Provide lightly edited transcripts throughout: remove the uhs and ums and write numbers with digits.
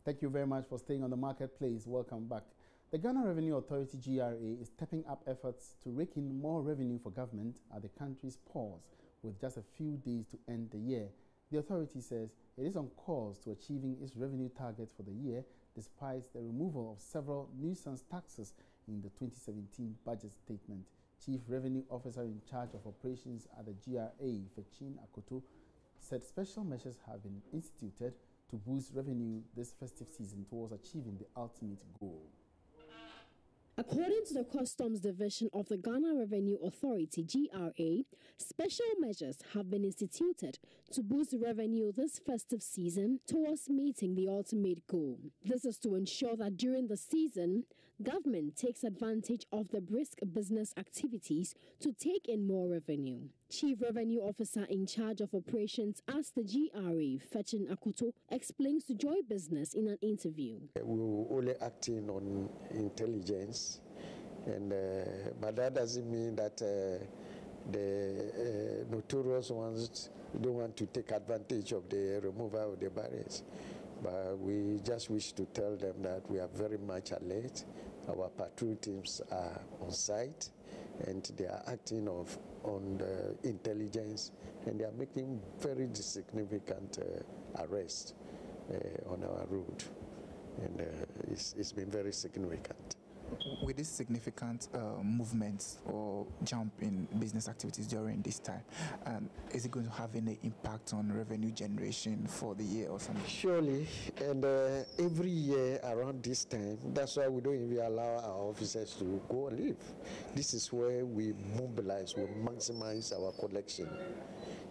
Thank you very much for staying on the marketplace. Welcome back. The Ghana Revenue Authority (GRA) is stepping up efforts to rake in more revenue for government at the country's pause, with just a few days to end the year. The authority says it is on course to achieving its revenue target for the year, despite the removal of several nuisance taxes in the 2017 budget statement. Chief Revenue Officer in charge of operations at the GRA, Fechin Akoto, said special measures have been instituted to boost revenue this festive season towards achieving the ultimate goal. According to the Customs Division of the Ghana Revenue Authority (GRA), special measures have been instituted to boost revenue this festive season towards meeting the ultimate goal. This is to ensure that during the season, government takes advantage of the brisk business activities to take in more revenue. Chief Revenue Officer in charge of operations at the GRA, Fechin Akoto, explains to Joy Business in an interview. We were only acting on intelligence, but that doesn't mean that the notorious ones don't want to take advantage of the removal of the barriers. But we just wish to tell them that we are very much alert. Our patrol teams are on site and they are acting on the intelligence, and they are making very significant arrests on our road, and it's been very significant. With this significant movement or jump in business activities during this time, is it going to have any impact on revenue generation for the year or something? Surely, and every year around this time, that's why we don't even allow our officers to go and leave. This is where we mobilize, we maximize our collection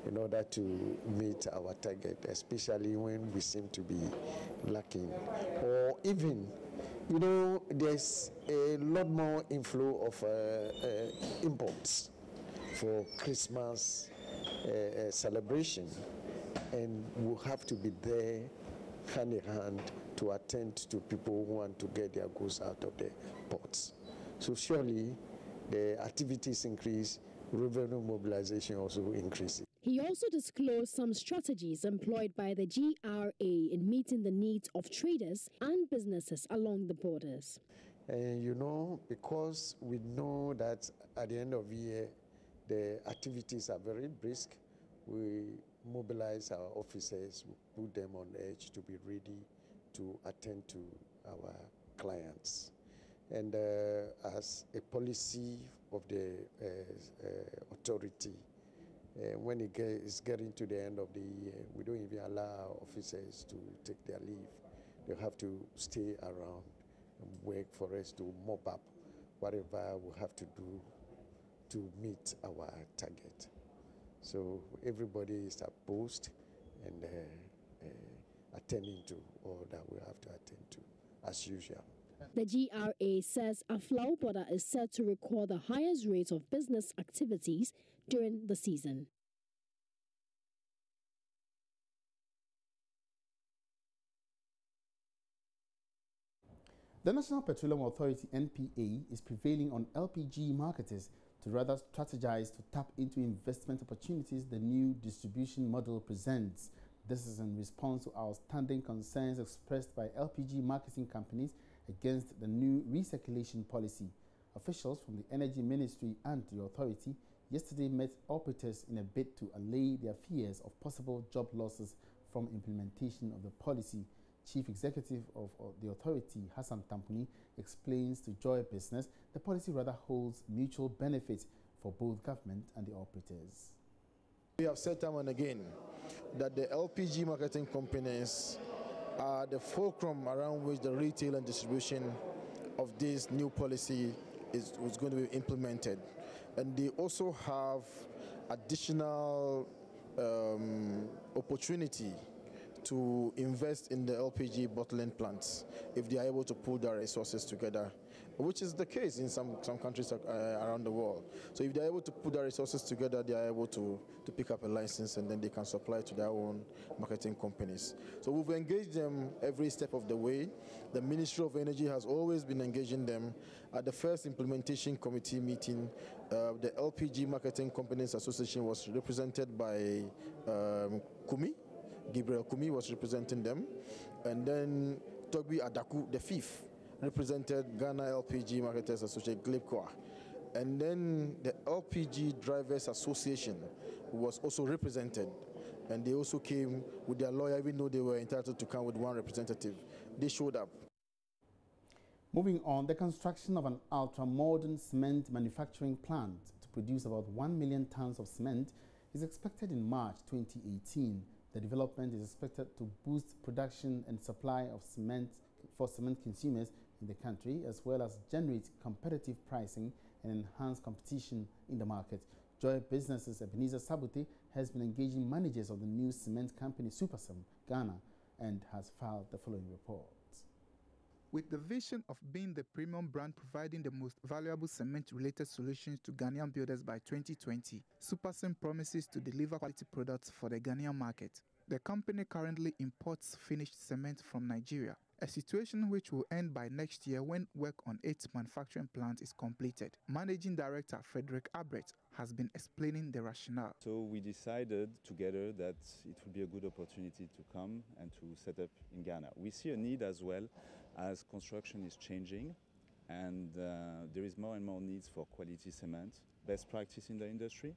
in order to meet our target, especially when we seem to be lacking. Or even, you know, there's a lot more inflow of imports for Christmas celebration, and we'll have to be there hand in hand to attend to people who want to get their goods out of the ports. So surely the activities increase, revenue mobilization also increases. He also disclosed some strategies employed by the GRA in meeting the needs of traders and businesses along the borders. You know, because we know that at the end of the year, the activities are very brisk, we mobilize our officers, we put them on edge to be ready to attend to our clients. And as a policy of the authority, when it is getting to the end of the year, we don't even allow our officers to take their leave. They have to stay around and work for us to mop up whatever we have to do to meet our target. So everybody is at post and attending to all that we have to attend to, as usual. The GRA says Aflao border is set to record the highest rate of business activities during the season. The National Petroleum Authority (NPA) is prevailing on LPG marketers to rather strategize to tap into investment opportunities the new distribution model presents. This is in response to outstanding concerns expressed by LPG marketing companies against the new recirculation policy. Officials from the Energy Ministry and the authority yesterday met operators in a bid to allay their fears of possible job losses from implementation of the policy. Chief Executive of the authority, Hassan Tampuni, explains to Joy Business the policy rather holds mutual benefit for both government and the operators. We have said time and again that the LPG marketing companies are the fulcrum around which the retail and distribution of this new policy is going to be implemented. And they also have additional opportunity to invest in the LPG bottling plants if they are able to pool their resources together, which is the case in some countries around the world. So if they are able to put their resources together, they are able to pick up a license and then they can supply to their own marketing companies. So we've engaged them every step of the way. The Ministry of Energy has always been engaging them. At the first implementation committee meeting, the LPG Marketing Companies Association was represented by Gabriel Kumi was representing them, and then Togbi Adaku, the fifth, represented Ghana LPG Marketers Association, GLIPCOA. And then the LPG Drivers Association was also represented. And they also came with their lawyer, even though they were entitled to come with one representative. They showed up. Moving on, the construction of an ultra-modern cement manufacturing plant to produce about 1 million tons of cement is expected in March 2018. The development is expected to boost production and supply of cement for cement consumers in the country, as well as generate competitive pricing and enhance competition in the market. Joy Business's Ebenezer Sabute has been engaging managers of the new cement company Supercell Ghana and has filed the following report. With the vision of being the premium brand providing the most valuable cement-related solutions to Ghanaian builders by 2020, Supercell promises to deliver quality products for the Ghanaian market. The company currently imports finished cement from Nigeria, a situation which will end by next year when work on its manufacturing plant is completed. Managing Director Frederick Abret has been explaining the rationale. So we decided together that it would be a good opportunity to come and to set up in Ghana. We see a need as well as construction is changing, and there is more and more needs for quality cement, best practice in the industry.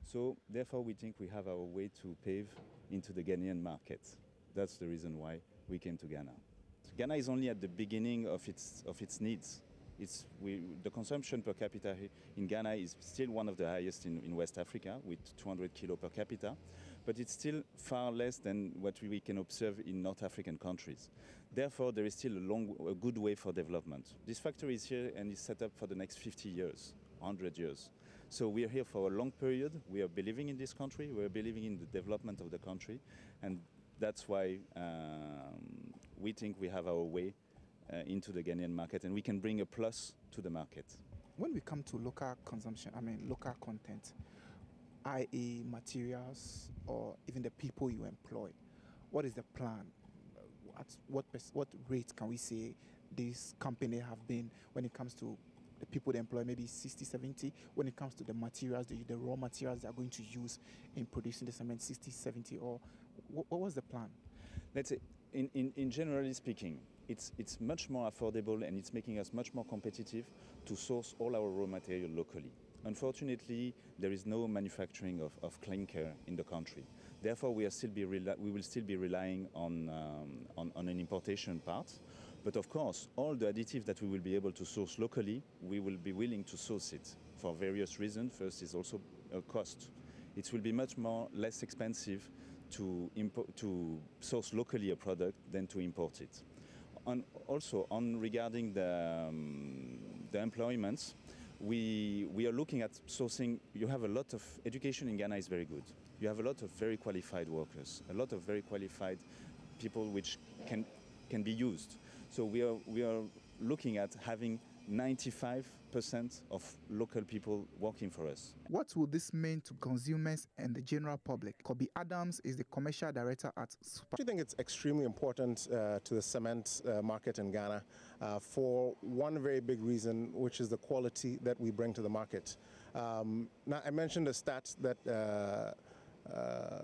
So therefore we think we have our way to pave into the Ghanaian market. That's the reason why we came to Ghana. So Ghana is only at the beginning of its needs. The consumption per capita in Ghana is still one of the highest in West Africa, with 200 kilo per capita, but it's still far less than what we can observe in North African countries. Therefore, there is still a good way for development. This factory is here and is set up for the next 50 years, 100 years. So we are here for a long period. We are believing in this country. We are believing in the development of the country, and that's why we think we have our way into the Ghanaian market, and we can bring a plus to the market. When we come to local consumption, local content, i.e. materials or even the people you employ, what is the plan? At what rate can we say this company have been when it comes to the people they employ, maybe 60, 70? When it comes to the materials, the raw materials they are going to use in producing the cement, 60, 70, or what was the plan? Let's say, in generally speaking, it's much more affordable and it's making us much more competitive to source all our raw material locally. Unfortunately, there is no manufacturing of clinker in the country. Therefore, we will still be relying on an importation part. But of course, all the additives that we will be able to source locally, we will be willing to source it for various reasons. First is also a cost. It will be less expensive to source locally a product than to import it. Regarding the employments, we are looking at sourcing. You have a lot of education in Ghana is very good. You have a lot of very qualified workers, a lot of very qualified people which can be used. So we are looking at having 95% of local people working for us. What will this mean to consumers and the general public? Kobe Adams is the commercial director at Super. I think it's extremely important to the cement market in Ghana for one very big reason, which is the quality that we bring to the market. Now, I mentioned the stats that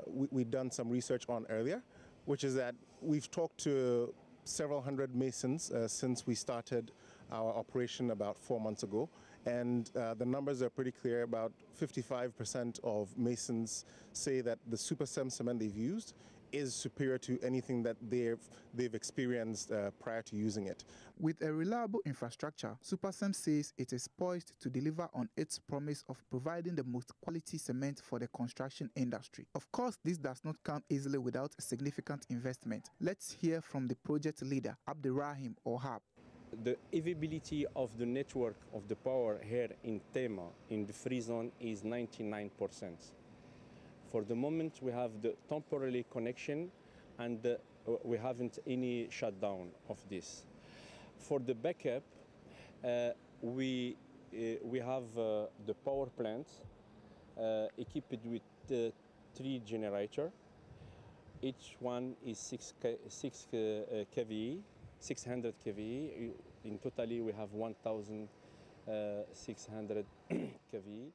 we've done some research on earlier, which is that we've talked to several hundred masons since we started our operation about 4 months ago, and the numbers are pretty clear. About 55% of masons say that the Supercell cement they've used is superior to anything that they've experienced prior to using it. With a reliable infrastructure, Supercell says it is poised to deliver on its promise of providing the most quality cement for the construction industry. Of course, this does not come easily without a significant investment. Let's hear from the project leader, Abderrahim Ohab. The availability of the network of the power here in Tema, in the free zone, is 99%. For the moment, we have the temporary connection, and we haven't any shutdown of this. For the backup, we have the power plant equipped with 3 generators. Each one is 6 kVA, 600 kVA. In totally, we have 1,600 kVA.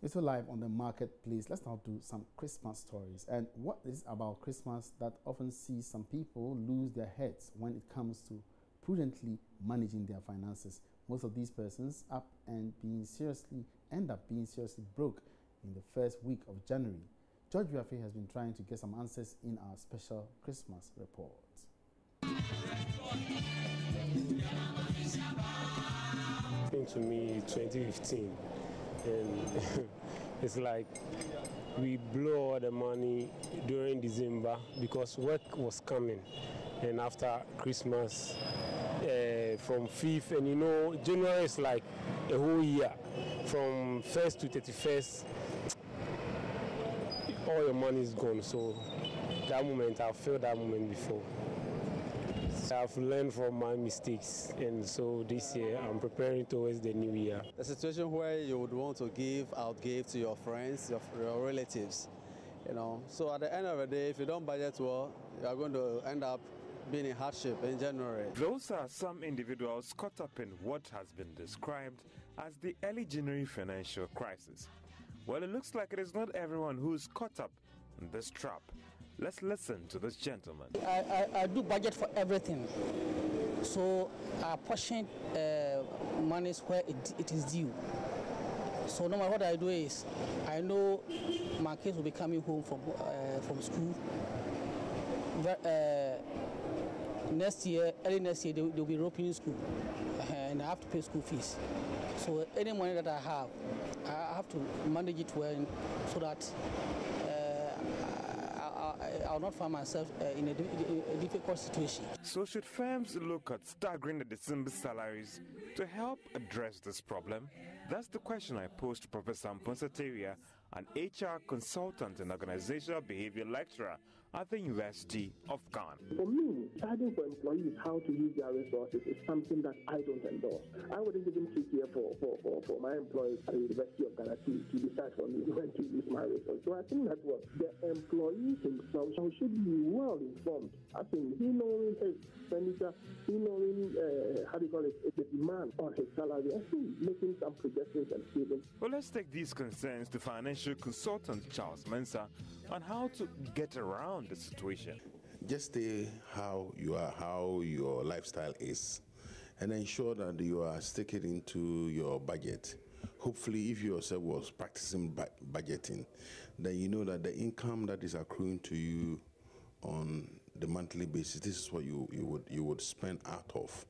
We're still live on the marketplace. Let's now do some Christmas stories. And what is about Christmas that often sees some people lose their heads when it comes to prudently managing their finances? Most of these persons end up being seriously broke in the first week of January. George Biafe has been trying to get some answers in our special Christmas report. Came to me 2015, and it's like we blow all the money during December because work was coming, and after Christmas from 5th, and you know January is like a whole year, from 1st to 31st all your money is gone. So that moment, I've felt that moment before. I've learned from my mistakes, and so this year I'm preparing towards the new year. A situation where you would want to give to your friends, your relatives, you know. So at the end of the day, if you don't budget well, you are going to end up being in hardship in January. Those are some individuals caught up in what has been described as the early January financial crisis. Well, it looks like it is not everyone who's caught up in this trap. Let's listen to this gentleman. I do budget for everything. So I portion monies where it is due. So no matter what I do is, I know my kids will be coming home from school. Early next year, they'll be opening school, and I have to pay school fees. So any money that I have to manage it well so that I'll not find myself in a difficult situation. So should firms look at staggering the December salaries to help address this problem? That's the question I posed to Professor Mponsa-Teria, an HR consultant and organizational behavior lecturer at the University of Ghana. For me, charging for employees how to use their resources is something that I don't endorse. I wouldn't even sit here for my employees at the University of Ghana to decide for me when to use my resources. So I think that what the employee himself should be well informed. I think he knowing his expenditure, he knowing the demand on his salary, I think making some projections and savings. Well, let's take these concerns to financial consultant Charles Mensah on how to get around the situation. Just stay how you are, how your lifestyle is, and ensure that you are sticking into your budget. Hopefully, if you yourself was practicing budgeting, then you know that the income that is accruing to you on the monthly basis, this is what you would spend out of.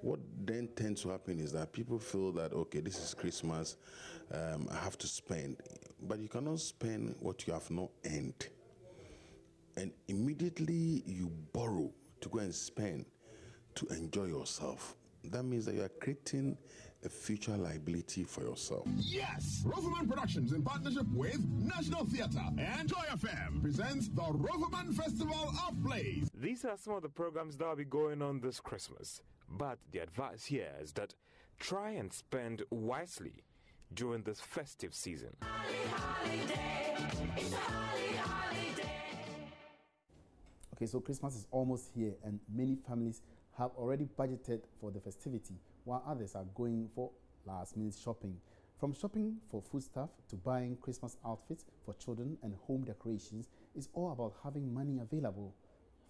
What then tends to happen is that people feel that, okay, this is Christmas, I have to spend. But you cannot spend what you have not earned. And immediately you borrow to go and spend to enjoy yourself. That means that you are creating a future liability for yourself. Yes! Roverman Productions, in partnership with National Theatre and Joy FM, presents the Roverman Festival of Plays. These are some of the programs that will be going on this Christmas. But the advice here is that try and spend wisely during this festive season. Okay, so Christmas is almost here, and many families have already budgeted for the festivity, while others are going for last-minute shopping. From shopping for foodstuff to buying Christmas outfits for children and home decorations, it's all about having money available.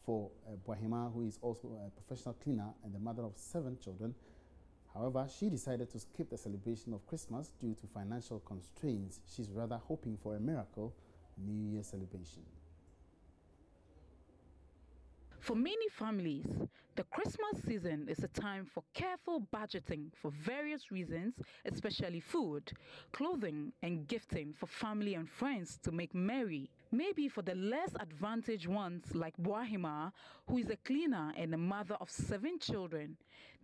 For Boahima, who is also a professional cleaner and the mother of 7 children. However, she decided to skip the celebration of Christmas due to financial constraints. She's rather hoping for a miracle New Year celebration. For many families, the Christmas season is a time for careful budgeting for various reasons, especially food, clothing, and gifting for family and friends to make merry. Maybe for the less advantaged ones like Boahima, who is a cleaner and a mother of 7 children,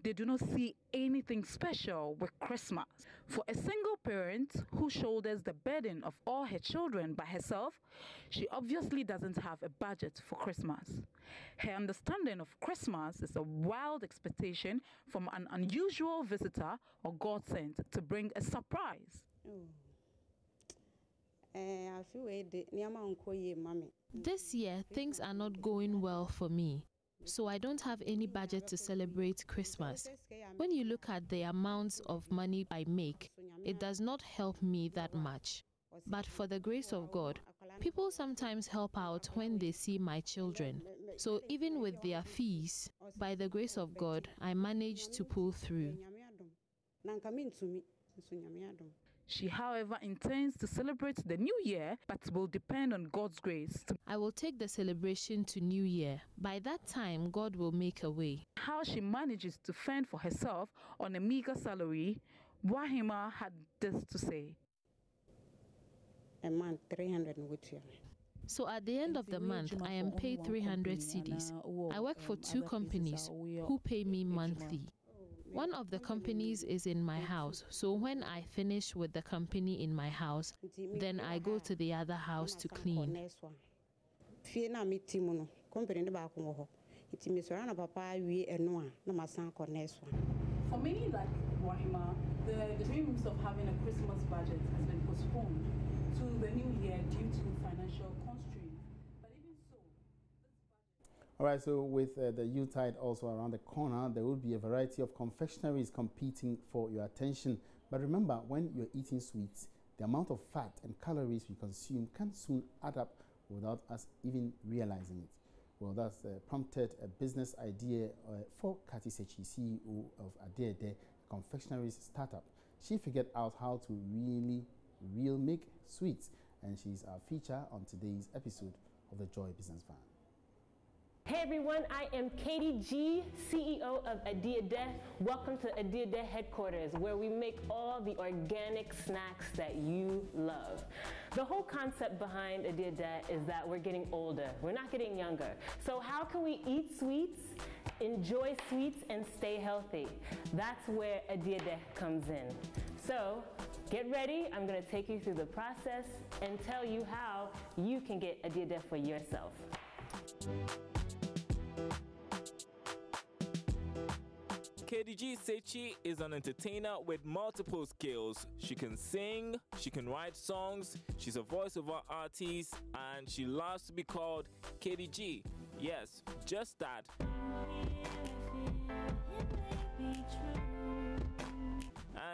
they do not see anything special with Christmas. For a single parent who shoulders the burden of all her children by herself, she obviously doesn't have a budget for Christmas. Her understanding of Christmas is a wild expectation from an unusual visitor or godsend to bring a surprise. This year, things are not going well for me, so I don't have any budget to celebrate Christmas. When you look at the amounts of money I make, it does not help me that much. But for the grace of God, people sometimes help out when they see my children. So even with their fees, by the grace of God, I manage to pull through. She, however, intends to celebrate the new year, but will depend on God's grace. I will take the celebration to New Year. By that time, God will make a way. How she manages to fend for herself on a meager salary, Wahima had this to say. A month, 300 with you. So at the end of the month, I am paid 300 cedis. I work for 2 companies who pay me monthly. One of the companies is in my house, so when I finish with the company in my house, then I go to the other house to clean. For many like Wahima, the dreams of having a Christmas budget has been postponed to the new year due to financial constraints. But even so, all right, so with the Yuletide also around the corner, there will be a variety of confectionaries competing for your attention. But remember, when you're eating sweets, the amount of fat and calories we consume can soon add up without us even realizing it. Well, that's prompted a business idea for Kati Sechi, CEO of Adede Confectionaries startup. She figured out how to real make sweets, and she's our feature on today's episode of the Joy Business Van. Hey everyone, I am Katie G, CEO of Adiade. Welcome to Adiade headquarters, where we make all the organic snacks that you love. The whole concept behind Adiade is that we're getting older. We're not getting younger. So how can we eat sweets, enjoy sweets, and stay healthy? That's where Adiade comes in. So get ready. I'm going to take you through the process and tell you how you can get Adiade for yourself. KDG Sechi is an entertainer with multiple skills. She can sing, she can write songs, she's a voiceover artist, and she loves to be called KDG. Yes, just that.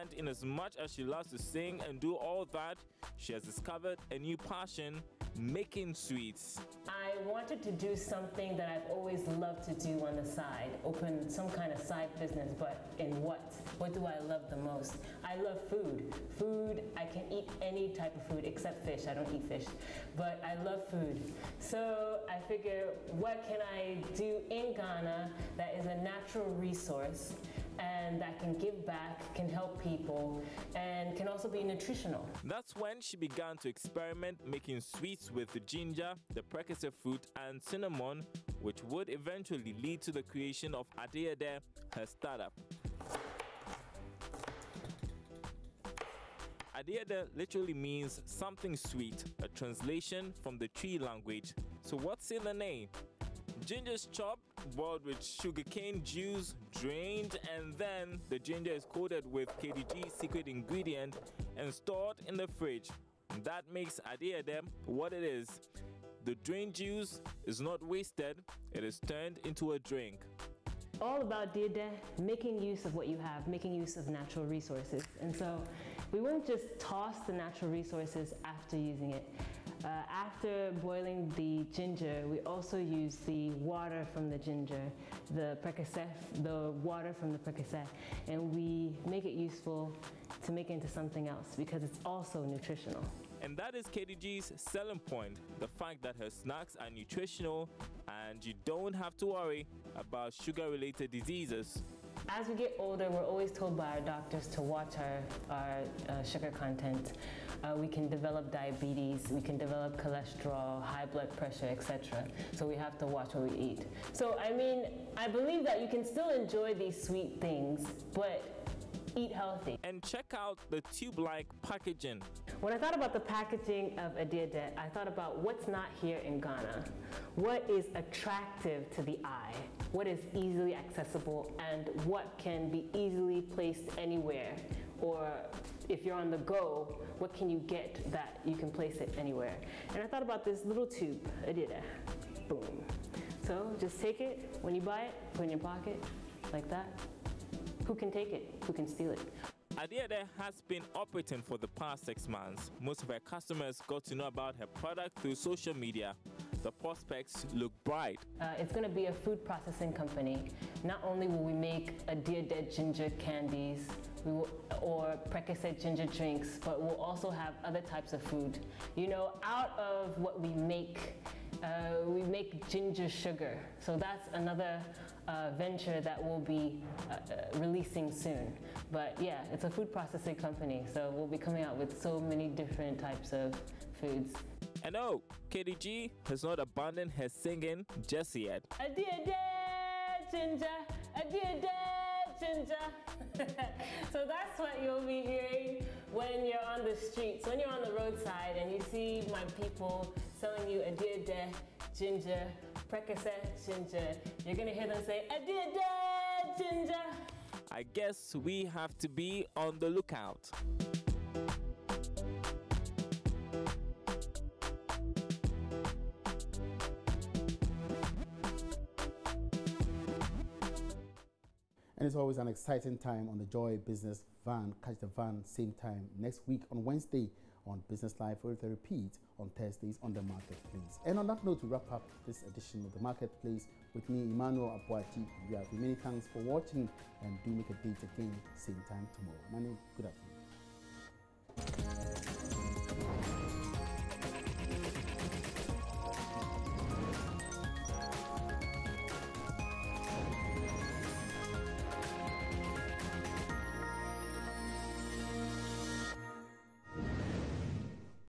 And in as much as she loves to sing and do all that, she has discovered a new passion: making sweets. I wanted to do something that I've always loved to do on the side, open some kind of side business, but in what? What do I love the most? I love food. Food, I can eat any type of food except fish. I don't eat fish, but I love food. So I figure, what can I do in Ghana that is a natural resource and that can give back, can help people, and can also be nutritional? That's when she began to experiment making sweets with the ginger, the precursor fruit, and cinnamon, which would eventually lead to the creation of Adiade, her startup. Adiade literally means something sweet, a translation from the tree language. So what's in the name? Ginger's chopped, boiled with sugarcane juice, drained, and then the ginger is coated with KDG's secret ingredient and stored in the fridge. That makes Adiade what it is. The drained juice is not wasted, it is turned into a drink. All about Adiade, making use of what you have, making use of natural resources. And so we won't just toss the natural resources after using it. After boiling the ginger, we also use the water from the ginger, the water from the precursor, and we make it useful to make it into something else because it's also nutritional. And that is KDG's selling point, the fact that her snacks are nutritional and you don't have to worry about sugar-related diseases. As we get older, we're always told by our doctors to watch our sugar content. We can develop diabetes, we can develop cholesterol, high blood pressure, etc. So we have to watch what we eat. So I mean, I believe that you can still enjoy these sweet things, but eat healthy. And check out the tube-like packaging. When I thought about the packaging of Adiade, I thought about what's not here in Ghana. What is attractive to the eye? What is easily accessible, and what can be easily placed anywhere? Or if you're on the go, what can you get that you can place it anywhere? And I thought about this little tube, Adiade. Boom. So just take it, when you buy it, put it in your pocket, like that. Who can take it? Who can steal it? Adiede has been operating for the past 6 months. Most of her customers got to know about her product through social media. The prospects look bright. It's going to be a food processing company. Not only will we make Adiede ginger candies or Percocet ginger drinks, but we'll also have other types of food. You know, out of what we make ginger sugar. So that's another venture that we'll be releasing soon. But yeah, it's a food processing company, so we'll be coming out with so many different types of foods. And oh, KDG has not abandoned her singing just yet. Adiede ginger, Adiede ginger. So that's what you'll be hearing when you're on the streets, when you're on the roadside and you see my people selling you Adiede ginger, Percocet ginger. You're gonna hear them say Adiede ginger. I guess we have to be on the lookout. And it's always an exciting time on the Joy Business Van. Catch the van same time next week on Wednesday on Business Live, with a repeat on Thursdays on the Marketplace. And on that note, we wrap up this edition of the Marketplace with me, Emmanuel Abuachi. We have many thanks for watching, and do make a date again same time tomorrow. My name, good afternoon.